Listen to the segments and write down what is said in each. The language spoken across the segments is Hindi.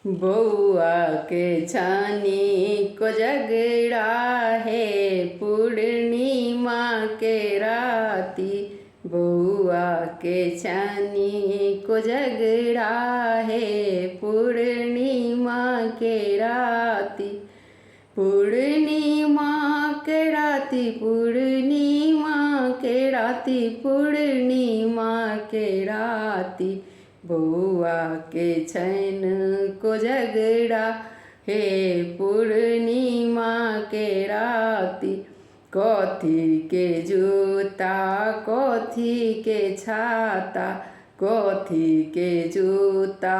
बउआ के छानी को झगड़ा है पूर्णिमा के राती। बउआ के छानी को झगड़ा है पूर्णिमा के राती। पूर्णिमा के राती, पूर्णिमा के राती, पूर्णिमा के राती। बउआ के छैन को झगड़ा है पूर्णिमा के राती। कथी के जूता, कथी के छाता, कथी के जूता,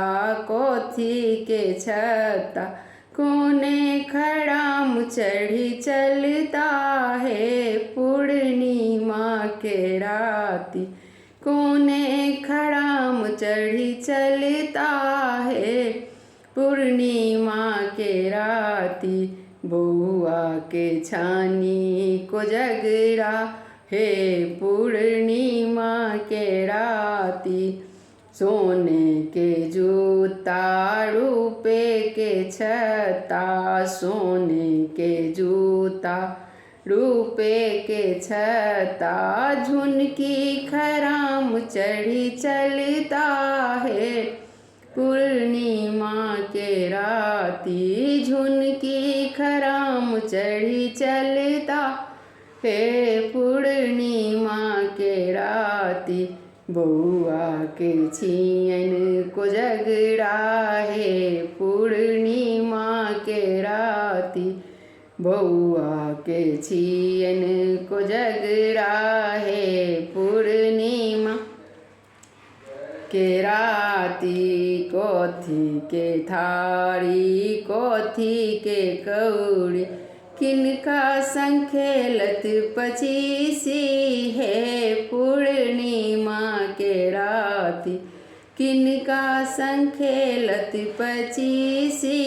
कथी के छाता। कोने खड़ाम चढ़ी चलता है पूर्णिमा के राती। कोने खड़ाम चढ़ी चलता है पूर्णिमा के राती। बउआ के छानी को झगड़ा है पूर्णिमा के राती। सोने के जूता, रुपए के छता, सोने के जूता, रुपए के छता। झुनकी खराम चढ़ी चलता है पूर्णिमा के राती। झुनकी खराम चढ़ी चलता है पूर्णिमा के राती। बउआ के छियन को झगड़ा है पूर्णिमा के राती। बउआ के छियन को झगड़ा है पूर्णिमा के राती। कथी के थारी, कथी के कौड़ी, किनका संग खेलत पचीसी है पूर्णिमा के राती। किनका संग खेलत पचीसी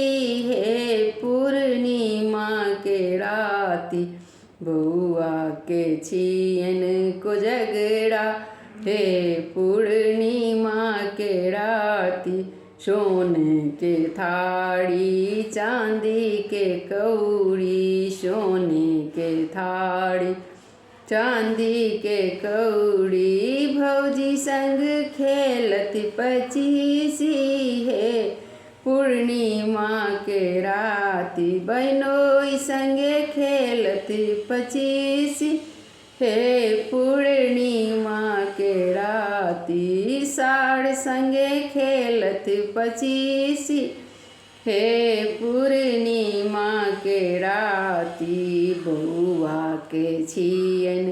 है पूर्णिमा के राती। बउआ के छियन को झगड़ा है पूर्णिमा के राती। सोने के थाड़ी, चांदी के कौड़ी, सोने के थाड़ी, चांदी के कौड़ी। भौजी संग खेलत पचीसी है पूर्णिमा के राती। बहनोई संगे खेलत पचीसी है पूर्णिमा के राती। साड़ संगे खेलत पचीसी है पूर्णिमा के राती। बउआ के छियन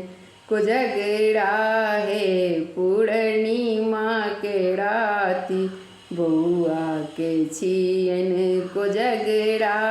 को झगड़ा है पूर्णिमा के राती। बउआ के छियन को झगड़ा